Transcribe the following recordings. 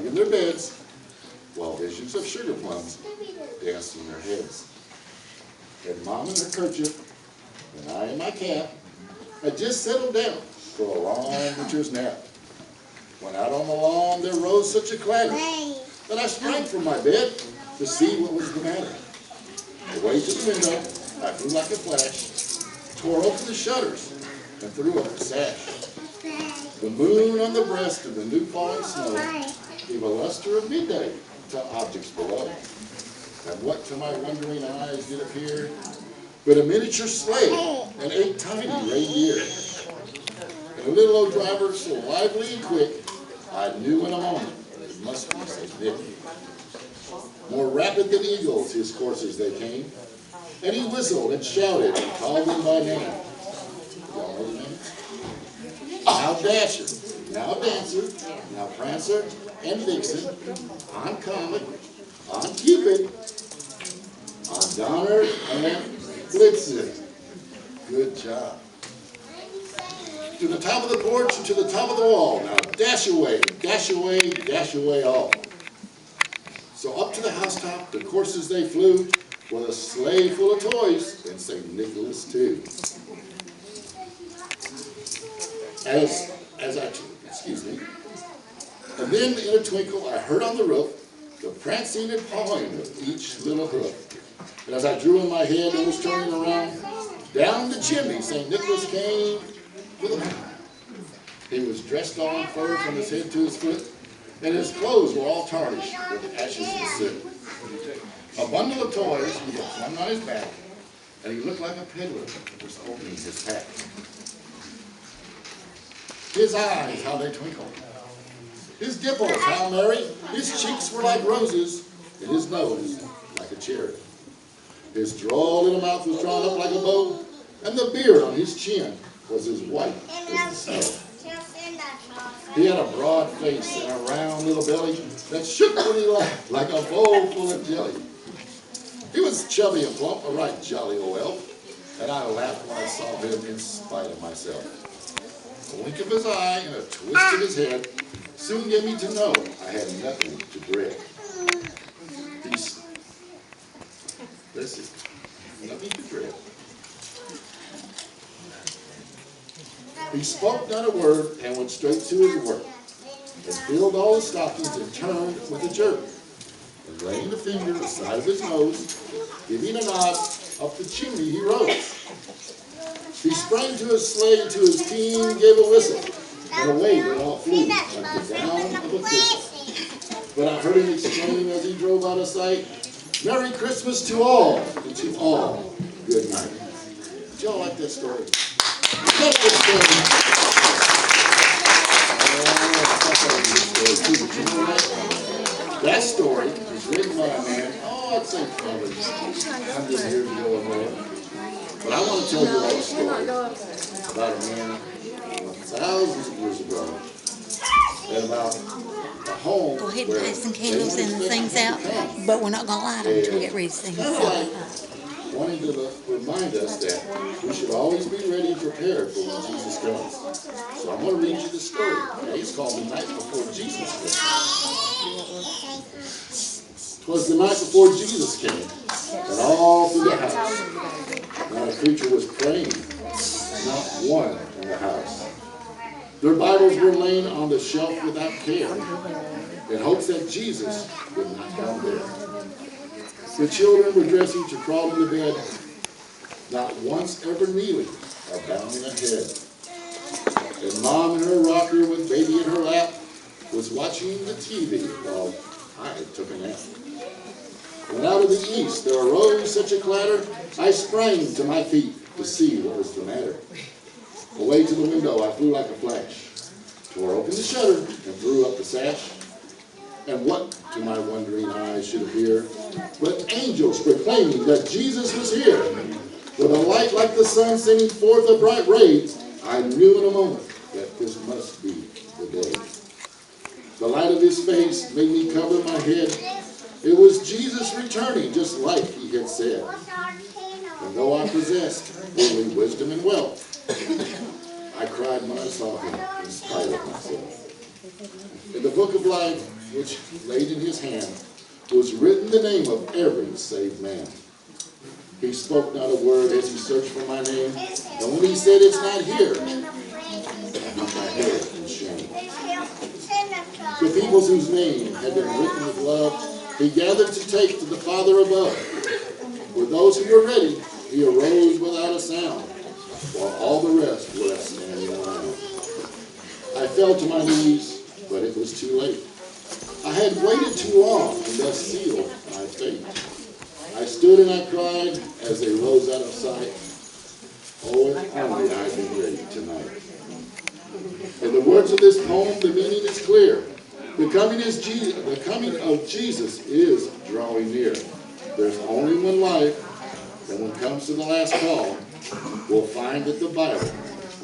snug in their beds, while visions of sugar plums danced in their heads. And Mom in her kerchief, and I in my cap, had just settled down for a long winter's nap. When out on the lawn there rose such a clatter that I sprang from my bed to see what was the matter. Away to the window, I flew like a flash, tore open the shutters, and threw up the sash. The moon on the breast of the new falling snow gave a luster of midday to objects below. And what to my wondering eyes did appear but a miniature sleigh and 8 tiny reindeer. And a little old driver so lively and quick, I knew in a moment it must be St. Nick. More rapid than eagles his coursers they came, and he whistled and shouted and called them by name. Y'all know the name? Now Dasher, now Dancer, now Prancer and Vixen, on Comet, on Cupid, on Donner and Blitzen. Good job. To the top of the porch and to the top of the wall. Now dash away, dash away, dash away all. So up to the housetop, the coursers they flew, with a sleigh full of toys, and St. Nicholas too. And then in a twinkle I heard on the roof the prancing and pawing of each little hoof. And as I drew in my head and was turning around, down the chimney St. Nicholas came with a man. He was dressed all in fur from his head to his foot, and his clothes were all tarnished with ashes and soot. A bundle of toys he had flung on his back, and he looked like a peddler who was opening his pack. His eyes, how they twinkled. His dimples, how merry. His cheeks were like roses, and his nose like a cherry. His droll little mouth was drawn up like a bow, and the beard on his chin was as white as the snow. He had a broad face and a round little belly that shook when he laughed like a bowl full of jelly. He was chubby and plump, a right jolly old elf, and I laughed when I saw him in spite of myself. A wink of his eye and a twist of his head soon gave me to know I had nothing to dread. Nothing to dread. He spoke not a word and went straight to his work, and filled all his stockings and turned with a jerk. And laying a finger aside of his nose, giving a nod, up the chimney he rose. He sprang to his sleigh and to his team gave a whistle, and away they all flew like the down of a thistle. But I heard him exclaim as he drove out of sight, "Merry Christmas to all, and to all, good night." Did y'all like that story? That's the story. That story was written by a man, I'd say probably 100 years ago or more. But I want to tell you all a story about a man thousands of years ago, and about a home. Go ahead and pass some candles and things out, but we're not going to light them until we get ready to sing the song. Wanting to remind us that we should always be ready and prepared for when Jesus comes. So I'm going to read you the story. Okay? It's called The Night Before Jesus Came. It was the night before Jesus came, and all through the house, not a creature was praying, not one in the house. Their Bibles were laying on the shelf without care, in hopes that Jesus would not come there. The children were dressing to crawl into bed, not once ever kneeling or bowing a head. And Mom in her rocker with baby in her lap was watching the TV while I took a nap. When out of the east there arose such a clatter, I sprang to my feet to see what was the matter. Away to the window I flew like a flash, tore open the shutter and threw up the sash. And what to my wondering eyes should appear but angels proclaiming that Jesus was here. With a light like the sun sending forth a bright ray, I knew in a moment that this must be the day. The light of his face made me cover my head. It was Jesus returning just like he had said. And though I possessed only wisdom and wealth, I cried when I saw him in spite of myself. In the book of life, which laid in his hand was written the name of every saved man. He spoke not a word as he searched for my name, and when he said it's not here, I hung my head in shame. The peoples whose name had been written with love, he gathered to take to the Father above. With those who were ready, he arose without a sound, while all the rest were left standing around. I fell to my knees, but it was too late. I had waited too long and thus sealed my fate. I stood and I cried as they rose out of sight. Oh, if only I'd been ready tonight. In the words of this poem, the meaning is clear. The coming of Jesus is drawing near. There's only one life, and when it comes to the last call, we'll find that the Bible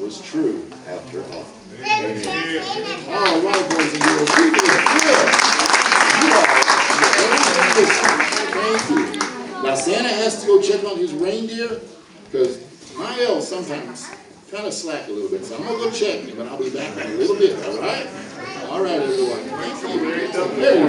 was true after all. Amen. All right, boys and girls, you did good. Thank you. Now Santa has to go check on his reindeer because my elves sometimes kind of slack a little bit. So I'm going to go check him, and I'll be back in a little bit, all right? All right, everyone. Thank you.